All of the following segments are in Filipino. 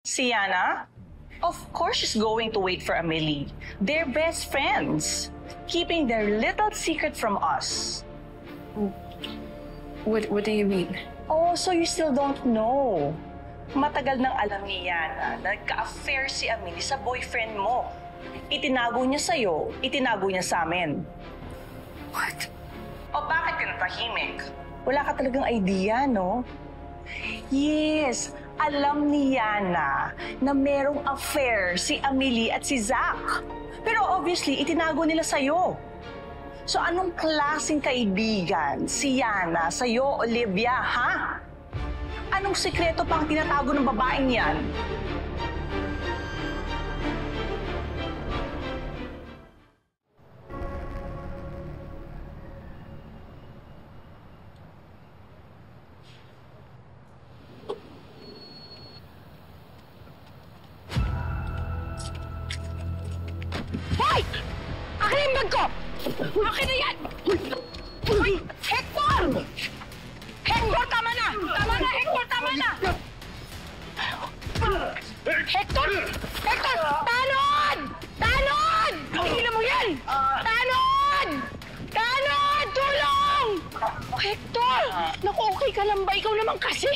Si Yana? Of course she's going to wait for Amelie. They're best friends, keeping their little secret from us. What do you mean? Oh, so you still don't know. Matagal nang alam ni Yana na nagka-affair si Amelie sa boyfriend mo. Itinago niya sa'yo, itinago niya sa amin. What? O bakit ka natahimik? Wala ka talagang idea, no? Yes, alam ni Yana na merong affair si Amelie at si Zach. Pero obviously, itinago nila sa'yo. So anong klaseng kaibigan si Yana sa'yo, Olivia, ha? Anong sikreto pang tinatago ng babaeng yan? Hoy! Akin na yung bag ko! Akin na yan! Hoy! Hector! Hector, tama na! Tama na, Hector! Tama na! Hector! Hector! Talon! Talon! Tigilan mo yan! Talon! Talon! Tulong! Hector! Naku, okay ka lang ba? Ikaw naman kasi.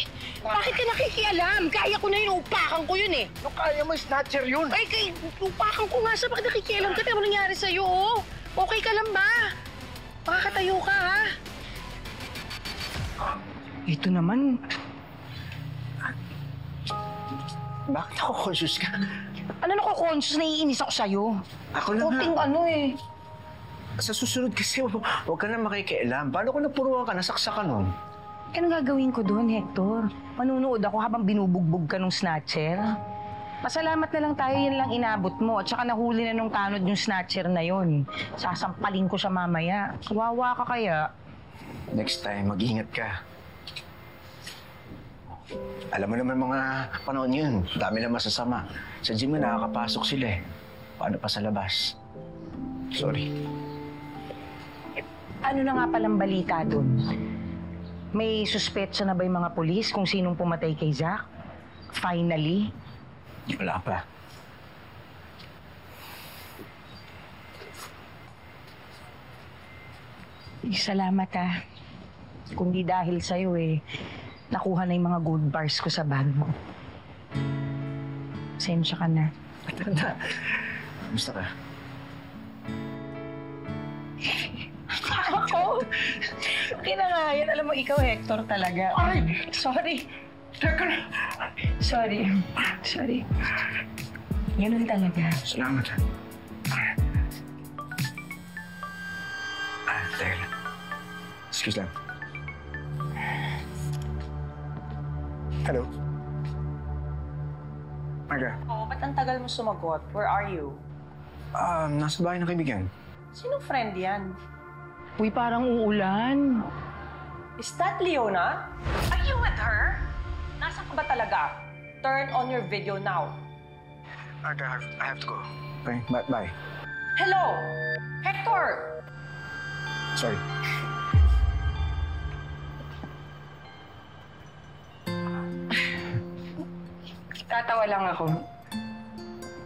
Bakit ka nakikialam? Kaya ko na yun. Upakan ko yun eh. No, kaya mo, snatcher yun. Ay, upakan ko nga sa bakit nakikialam ka. Ano nangyari sa'yo, oh? Okay ka lang ba? Makakatayo ka, ha? Ito naman. Bakit ako conscious ka? Ano nako-conscious? Naiinis ako sa'yo. Ako lang Kunting nga. ano eh. Sa susunod kasi, huwag ka na makikialam. Paano kung napuruan ka, nasaksak ka nun? Anong gagawin ko doon, Hector? Manunood ako habang binubugbog ka nung snatcher? Pasalamat na lang tayo, yan lang inabot mo. At saka nahuli na nung tanod yung snatcher na yon. Sasampalin ko siya mamaya. Kawawa ka kaya? Next time, mag-ingat ka. Alam mo naman mga panahon yun, dami na masasama. Sa gym na nakakapasok sila eh. Paano pa sa labas? Sorry. Ano na nga palang balita doon? May suspetsa na ba yung mga polis kung sinong pumatay kay Zach? Finally? Wala pa. Salamat ha. Kung di dahil sa'yo eh, nakuha na yung mga gold bars ko sa bag mo. Pasensya ka na. Tanda. Kamusta ka? Ako? Okay na nga yan. Alam mo, ikaw, Hector, talaga. Ay! Sorry. Teka na. Sorry. Ganun talaga. Salamat. Teka lang. Excuse lang. Hello? Marga? Oo, ba't ang tagal mo sumagot? Where are you? Nasa bahay ng kaibigan. Sinong friend yan? Uy, parang uulan. Is that Leona? Are you with her? Nasaan ka ba talaga? Turn on your video now. Marga, I have to go. Okay, bye. Hello? Hector! Sorry. Tatawa lang ako.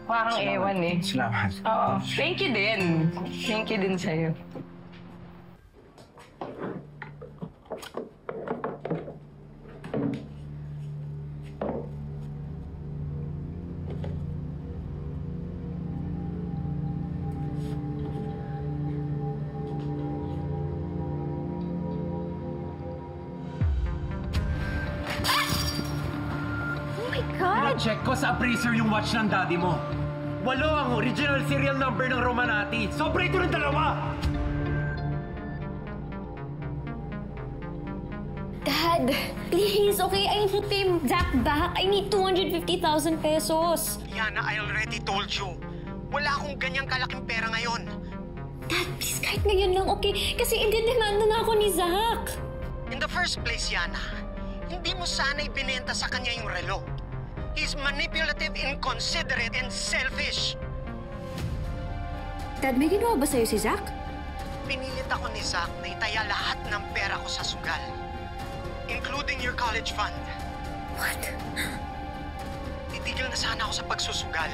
Parang ewan eh. Salamat. Oo. Thank you din. Thank you din sa'yo. Check ko sa appraiser yung watch ng daddy mo. 8 ang original serial number ng Romanati. Sobra ito ng 2! Dad, please, okay? I need to pay Zach back. I need 250,000 pesos. Yana, I already told you. Wala akong ganyang kalaking pera ngayon. Dad, please, kahit ngayon lang, okay? Kasi i-demand na ako ni Zach. In the first place, Yana, hindi mo sana ibinenta sa kanya yung relo. He's manipulative, inconsiderate, and selfish. Dad, may ginawa ba sa'yo si Zach? Pinilit ako ni Zach na itaya lahat ng pera ko sa sugal, including your college fund. What? titigil na sana ako sa pagsusugal.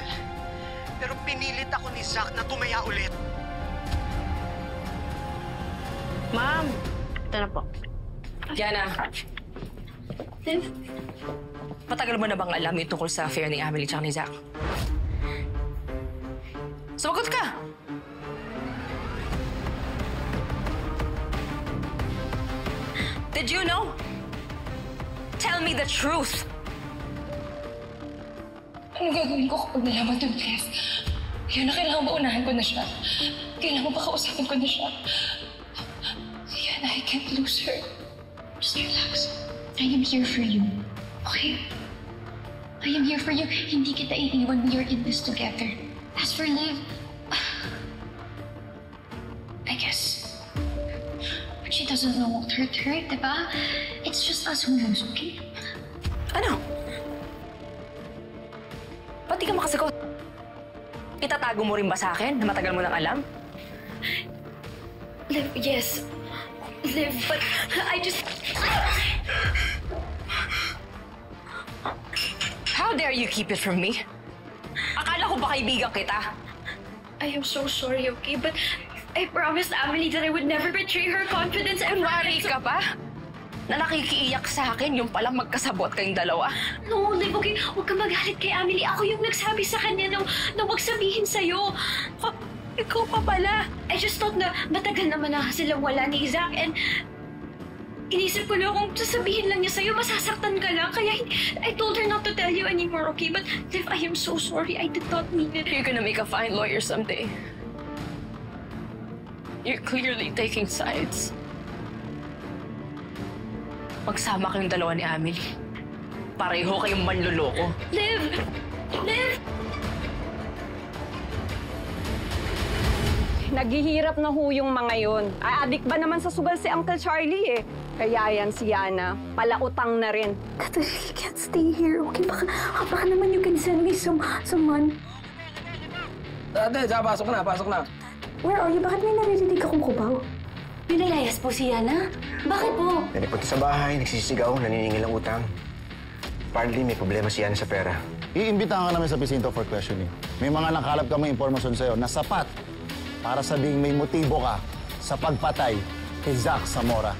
Pero pinilit ako ni Zach na tumaya ulit. Ma'am, ito na po. Yana, matagal mo na bang alam yung tungkol sa affair ni Amelie tsaka ni Zach? Sumagot ka! Did you know? Tell me the truth! Ano gagawin ko kapag nalaman to, Beth? Kaya na kailangan ba unahin ko na siya? Kailangan ba kausapin ko na siya? Yan, I can't lose her. Just relax. I am here for you. Okay? I am here for you. Hindi kita iiwan. We are in this together. As for Liv, I guess she doesn't know what hurt her, diba? It's just us who knows, okay? Ano? Ba't di ka makasagot? Itatago mo rin ba sa akin na matagal mo nang alam? Liv, yes. Liv, but I just... How dare you keep it from me? Akala ko ba kaibigan kita? I am so sorry, okay? But I promised Amelie that I would never betray her confidence and Kunwari ka pa? Na nakikiiyak sa akin yung palang magkasabot kayong dalawa? No, Liv, okay? Huwag ka magalit kay Amelie. Ako yung nagsabi sa kanya na huwag sabihin sa'yo. Ikaw pa pala. I just thought na matagal naman na silang wala ni Zach and inisip ko na kung sasabihin lang niya sa'yo, masasaktan ka lang. Kaya I told her not to tell you anymore, okay? But Liv, I am so sorry. I did not mean it. You're gonna make a fine lawyer someday. You're clearly taking sides. Magsama kayong dalawa ni Amelie. Pareho kayong manloloko. Liv! Liv! Naghihirap na ho yung mga yun. Adik ba naman sa sugal si Uncle Charlie eh. Kaya yan si Yana, palautang na rin. That I really can't stay here, okay? Baka naman you can send me someone. Ate, pasok na. Where are you? Bakit may naririnig akong kubaw? Pinalayas po si Yana? Bakit po? Nalipunta sa bahay, nagsisigaw, naniningil ng utang. Apparently, may problema si Yana sa pera. Iimbitahan ka namin sa presinto for questioning. May mga nakalap kami impormasyon sa'yo na sapat para sabing may motibo ka sa pagpatay kay Zach Zamora.